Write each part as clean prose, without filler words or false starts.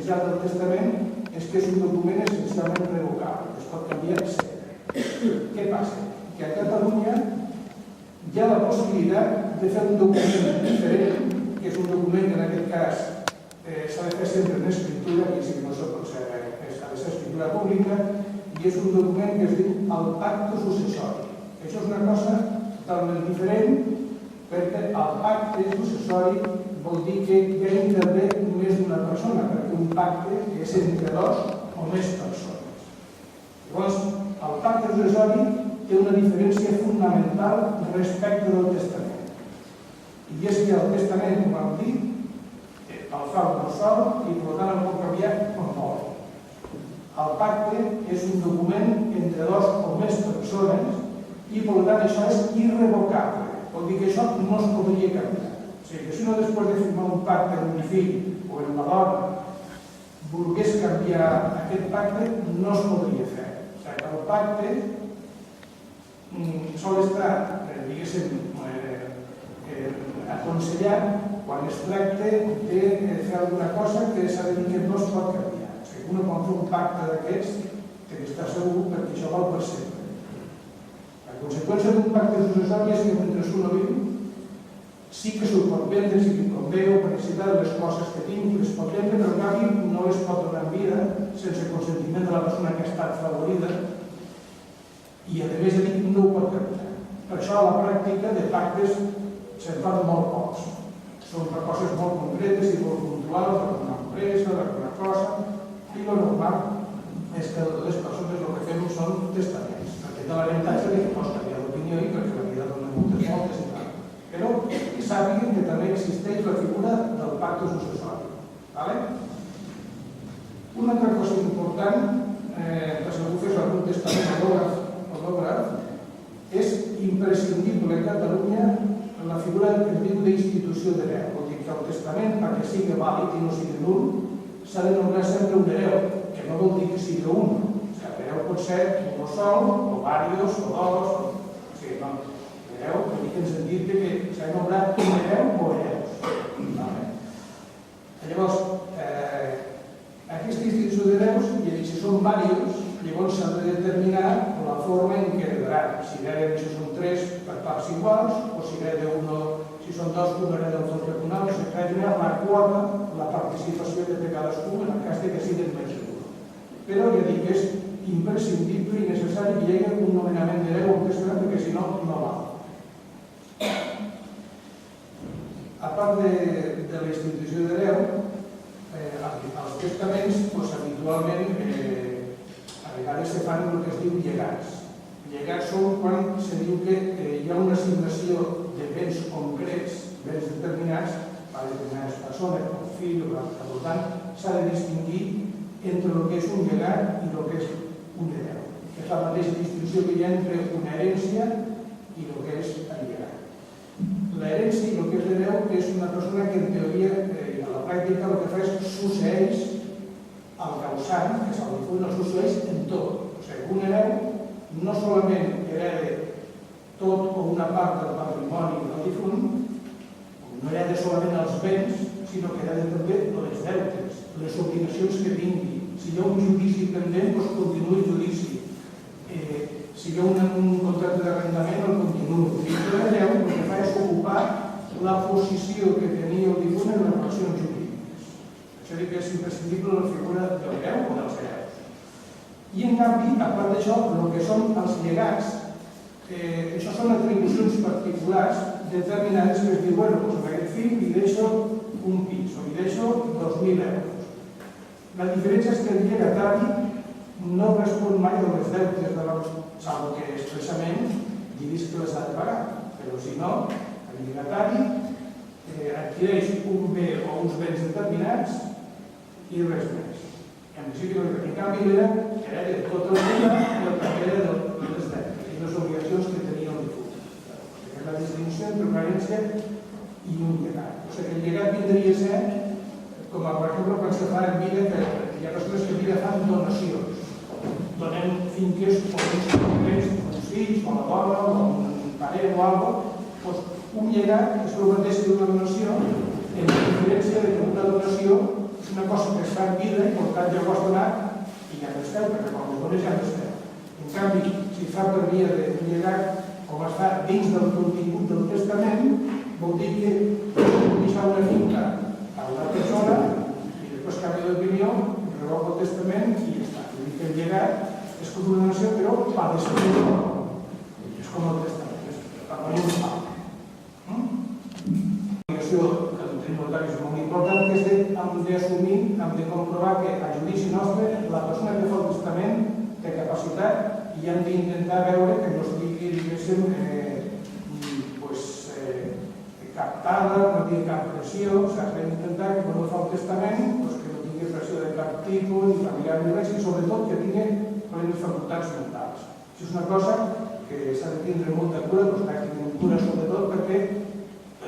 característica del testament és que és un document essencialment revocable, es pot canviar sempre. Què passa? Que a Catalunya hi ha la possibilitat de fer un document diferent, que és un document que en aquest cas s'ha de fer sempre en escriptura, i si no s'ha de ser escriptura pública, i és un document que es diu el pacte successori. Això és una cosa totalment diferent, perquè el pacte successori vol dir que ja intervé més d'una persona, perquè un pacte és entre dos o més persones. Llavors, el pacte successori té una diferència fonamental respecte del testament. I és que el testament, com hem dit, el fa un sol i per tant el pot canviar com vol. El pacte és un document entre dos o més persones i per tant això és irrevocable. Vol dir que això no es podria canviar. O sigui que si no després de firmar un pacte amb un fill o amb una dona volgués canviar aquest pacte, no es podria fer. O sigui que el pacte sol estar, diguéssim, aconsellat quan es tracta de fer alguna cosa que s'ha de dir que no es pot canviar. O sigui, un pot fer un pacte d'aquests que està segur perquè això val per sempre. La conseqüència d'un pacte successori és que mentre un no viu, sí que s'ho pot vendre, si li convé o per necessitar de les coses que tingui, les pot vendre, però en canvi no les pot donar en vida sense consentiment de la persona que ha estat favorida i a més de dir no ho pot canviar. Per això a la pràctica de pactes se'n fan molt pocs. Són per coses molt concretes i molt puntuals, d'alguna empresa, d'alguna cosa, i el normal és que les persones el que fem són testaments, perquè té l'avantatge que pots canviar d'opinió i perquè la vida dona moltes voltes i tal. Però que sàpiguen que també existeix la figura del pacte successori. Una altra cosa important, que si algú fes algun testament hològraf, és imprescindible a Catalunya la figura que es diu d'institució d'hereu. Vol dir que el testament, perquè sigui vàlid i no sigui nul, s'ha de nombrar sempre un hereu, que no vol dir que sigui un. O sigui, l'hereu pot ser un sol, o diversos, o dos, o sigui, no. Hereu, vol dir que en sentit que s'ha de nombrar un hereu o hereus. Llavors, aquesta institució d'hereus, i si són diversos, llavors s'ha de determinar la forma en què heredaran. Si hereden, si són tres per parts iguals, o si hereden si són dos, un hereda el fons diagonal, o s'ha de generar la quota, la participació que té cadascú en el cas que siguin més segur. Però ja dic que és imprescindible i necessari que hi hagi un nomenament d'hereu o testament, perquè si no, no val. A part de la institució d'hereu, els testaments, habitualment, a vegades se fan el que es diu llegats. Llegats són quan se diu que hi ha una assignació de béns concrets, béns determinats, a determinades persones, com fill o per tant, s'ha de distingir entre el que és un llegat i el que és un hereu. És la mateixa distinció que hi ha entre una herència i el que és el llegat. L'herència i el que és l'hereu és una persona que en teoria, a la pràctica, el que fa és succeeix al causant, que és el difunt, el succeeix en tot. O sigui, un hereu no solament hereda tot o una part del patrimoni del difunt, no hereda solament els béns, sinó que hereda també les deutes, les obligacions que tingui. Si hi ha un judici pendent, doncs continua el judici. Si hi ha un contracte d'arrendament, el continua. I l'hereu el que fa és ocupar la posició que tenia el difunt en les relacions jurídiques. Això diu que és imprescindible la figura de l'hereu o dels hereus. I en canvi, a part d'això, el que són els llegats, això són atribucions particulars determinades que es diu, bueno, doncs a aquest fill li deixo un pis o li deixo 2.000 euros. La diferència és que el llegatari no respon mai a les deutes de l'os, salvo que expressament diguis que les ha de pagar. Però si no, el llegatari adquireix un bé o uns béns determinats i res més. En canvi, hereda tot el dia i el paper de les deutes i les obligacions que tenia el difunt. És la distinció entre una herència i un llegat. O sigui, el llegat vindria a ser, com per exemple, quan se fa en vida, que hi ha persones que en vida fan donacions. Donem finques o uns fills, o la dona, o un pare o alguna cosa. Un llegat és el mateix que una donació, en la diferència que una donació és una cosa que es fa en vida ja ho has donat i ja no es feu, perquè quan ho dones ja no es feu. En canvi, si fa per via de llegat, com es fa dins del contingut del testament, vol dir que deixar una finca a una persona i després canvia d'opinió, revoca el testament i ja està. Vull dir que el llegat és com una nació, però va de seguir. És com el testament, és normal. La obligació que tenim notaris és molt important, que és d'assumir, hem de comprovar que a judici nostre la persona que fa el testament té capacitat i hem d'intentar veure que no estigui, diguéssim, captada, no tingui cap pressió, s'ha d'intentar que quan fa el testament que no tingui pressió de cap tipus, ni familiar ni res, i sobretot que tingui plenes facultats mentals. Això és una cosa que s'ha de tindre molta cura, pràcticament cura sobretot perquè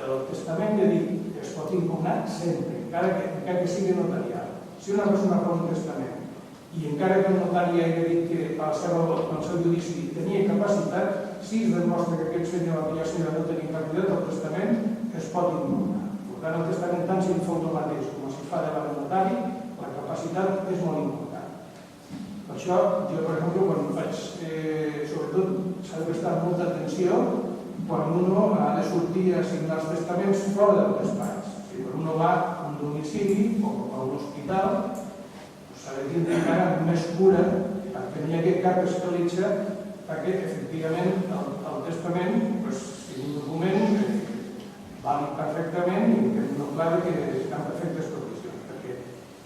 el testament, ja dic, es pot impugnar sempre, encara que sigui notarial. Si una persona fa un testament i encara que el notari hagi dit que al seu judici tenia capacitat, si es demostra que aquest senyor o aquella senyora no tenia capacitat, el testament es pot impugnar. Per tant, el testament, tant si el fa el mateix com si fa davant el notari, la capacitat és molt important. Per això, jo, per exemple, quan faig, sobretot, s'ha de prestar molta atenció quan uno ha de sortir a signar els testaments fora del despatx. Si uno va a un domicili o a un hospital, s'ha de tindre encara més cura perquè no hi hagi cap escalitxa perquè, efectivament, el testament sigui un document vàlid perfectament i que no clar que està en perfectes condicions, perquè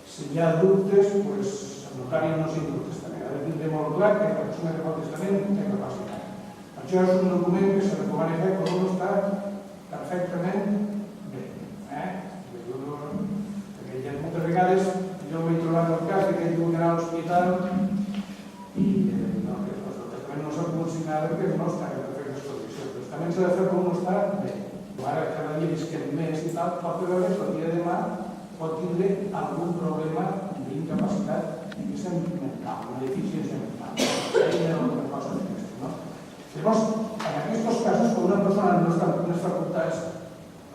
si hi ha dubtes, el notari no signa el testament. Ha de tindre molt clar que la persona que fa el testament té capacitat. Això és un document que se recomana fer quan un està perfectament bé. Perquè moltes vegades jo m'he trobat el cas que diu que anar a l'hospital i el testament no s'ha pogut signar perquè no està en perfectes condicions. El testament s'ha de fer quan un està bé. Ara cada dia visquem més i tal, pot veure que el dia de demà pot tindre algun problema d'incapacitat mental, una deficiència mental. Hi ha alguna cosa d'aquesta, no? Llavors, en aquests casos, quan una persona no està amb unes facultats,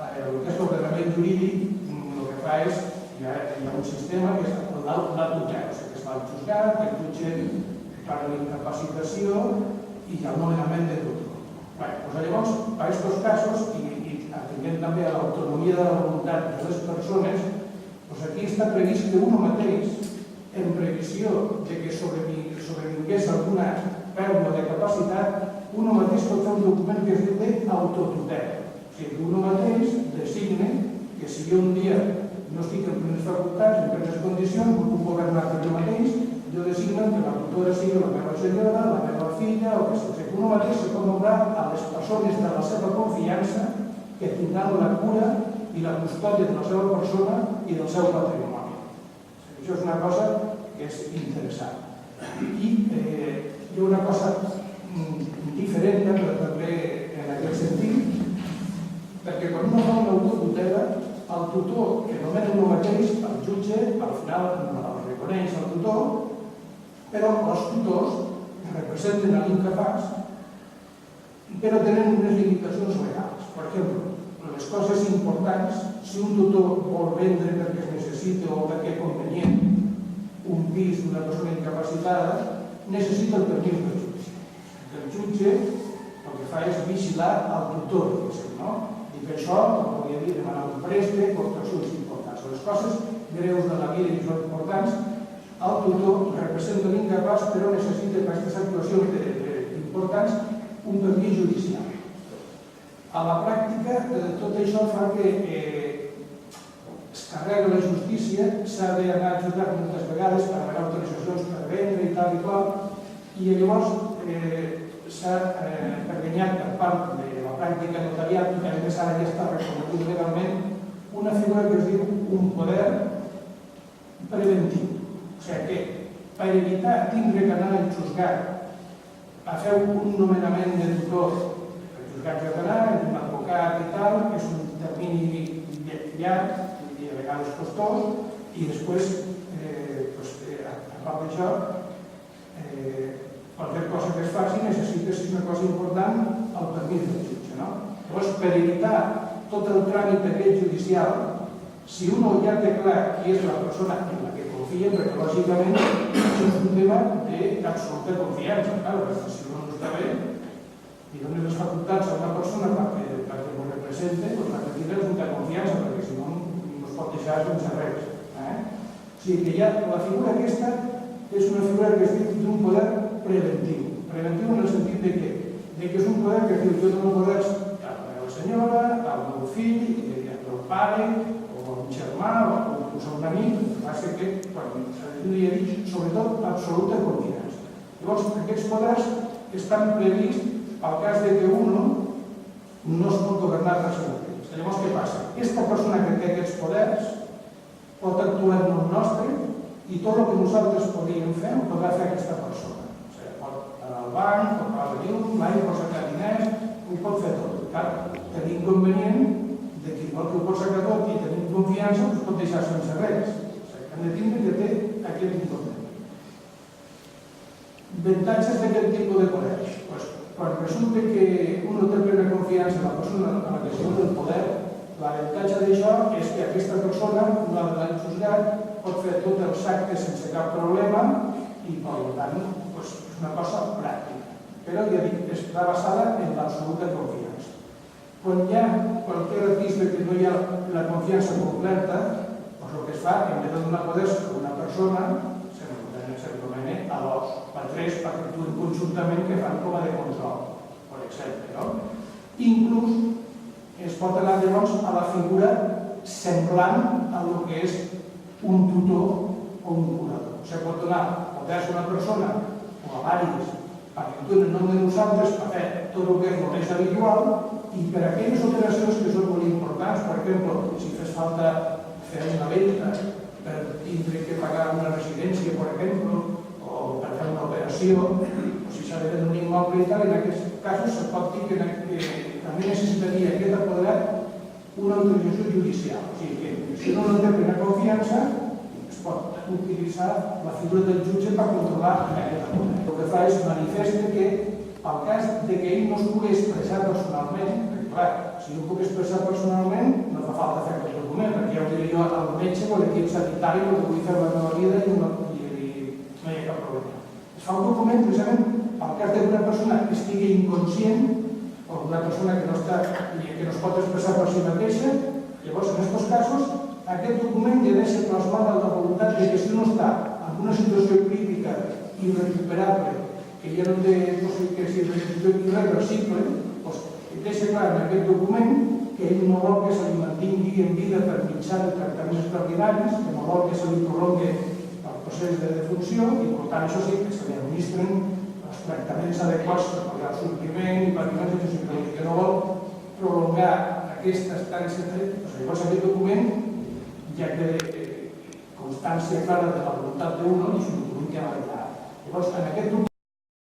el que és l'ordenament jurídic, el que fa és, hi ha un sistema que és la tutela, o sigui, que es va al juzgat, el jutge parla d'incapacitació i hi ha un nomenament de tutor. Llavors, per aquests casos, i atenent també a l'autonomia de la voluntat de les persones, aquí està previst que un mateix, en previsió de que sobrevingués alguna pèrdua de capacitat, un mateix pot fer un document que es diu d'autotutela. O sigui, que un mateix designa que si jo un dia no estic en plenes facultats, en plenes condicions, puc governar per jo mateix, jo designo que la tutora sigui la meva senyora, la meva filla, o que sigui. Un mateix se pot nombrar a les persones de la seva confiança que tindran la cura i la custòdia de la seva persona i del seu patrimoni. Això és una cosa que és interessant. I hi ha una cosa diferent, però també en aquest sentit, perquè quan uno fa una autotutela, el tutor que nomena un mateix, el jutge, al final el reconeix el tutor, però els tutors representen l'incapaç, però tenen unes limitacions legals. Per exemple, les coses importants, si un tutor vol vendre perquè es necessita o perquè és convenient un pis d'una persona incapacitada, necessita el permís del jutge. El jutge el que fa és vigilar el tutor, no? I per això, com podria dir, demanar un préstec o actuacions importants. Les coses greus de la vida i són importants, el tutor representa l'incapaç, però necessita per aquestes actuacions importants un permís judicial. A la pràctica, tot això fa que es carrega la justícia, s'ha d'anar a jutjar moltes vegades per demanar autoritzacions per vendre i tal i qual, i llavors s'ha perganyat per part de la pràctica notarial, que a més ara ja està reconegut legalment, una figura que es diu un poder preventiu. O sigui que, per evitar tindre que anar al juzgat a fer un nomenament de tutor, el juzgat que ha d'anar, un advocat i tal, que és un termini llarg, i a vegades costós, i després, a part d'això, qualsevol cosa que es faci necessita, si és una cosa important, el permís del jutge. Llavors, per evitar tot el tràmit aquest judicial, si un ja té clar qui és la persona en la que confia, confien, perquè lògicament això és un tema d'absoluta confiança. Perquè si uno no està bé i dones les facultats a una persona perquè ho represente, doncs la que tindrà és molta confiança, perquè si no no es pot deixar sense res. O sigui que ja la figura aquesta és una figura que es diu d'un poder preventiu. Preventiu en el sentit de que és un poder que diu jo dono poders a la meva senyora, al meu fill, al meu pare, o a un germà, o inclús a un amic, el que passa que quan li he dit, sobretot, absoluta confiança. Llavors, aquests poders estan previstos pel cas de que uno no es pot governar per si mateix. Llavors, què passa? Aquesta persona que té aquests poders pot actuar en nom nostre i tot el que nosaltres podríem fer ho podrà fer aquesta persona. O sigui, pot anar al banc, pot pagar la llum, l'aigua, pot sacar diners, ho pot fer tot. Clar, tenir inconvenient de que igual que ho pot sacar tot i tenir confiança, ho pot deixar sense res. O sigui, hem de tindre que té aquest inconvenient. Avantatges d'aquest tipus de poders. Quan resulta que uno té plena confiança en la persona a la que es dona el poder, l'avantatge d'això és que aquesta persona, no ha d'anar juzgat, pot fer tots els actes sense cap problema i, per tant, és una cosa pràctica. Però, ja dic, està basada en l'absoluta confiança. Quan hi ha qualsevol pista que no hi ha la confiança completa, doncs el que es fa, en vez de donar poders a una persona, s'anomena a l'os, per tres, perquè actuen conjuntament que fan com a de control, per exemple. Inclús es pot anar llavors a la figura semblant a el que és un tutor o un curador. O sigui, pot donar poders a una persona o a diversos perquè actuen en nom de nosaltres per fer tot el que és el més habitual i per aquelles operacions que són molt importants. Per exemple, si fes falta fer una venda per tindre que pagar una residència, per exemple, o per fer una operació, o si s'ha de vendre un immoble i tal, en aquests casos se pot dir que també necessitaria aquest apoderat una autorització judicial. O sigui que si no té plena confiança, es pot utilitzar la figura del jutge per controlar aquest apoderat. El que fa és manifesta que, pel cas de que ell no es pugui expressar personalment, perquè clar, si no ho puc expressar personalment, no fa falta fer aquest document, perquè ja ho diré jo al metge o a l'equip sanitari el que vull fer la meva vida i no hi ha cap problema. Es fa un document precisament pel cas d'una persona que estigui inconscient o una persona que no es pot expressar per si mateixa. Llavors, en aquests casos, aquest document ja deixa plasmada la voluntat de que si no està en una situació crítica irrecuperable, que ja no té possibilitat, que si és irreversible, doncs deixa clar en aquest document que ell no vol que se li mantingui en vida per mitjà de tractaments extraordinaris, que no vol que se li prolongui el procés de defunció i, per tant, això sí, que se li administren els tractaments adequats per pagar el sortiment i patriments de psicològic, que no vol prolongar aquesta estància. Llavors, aquest document ja té constància clara de la voluntat d'un i és un document que ha validar. Llavors, en aquest document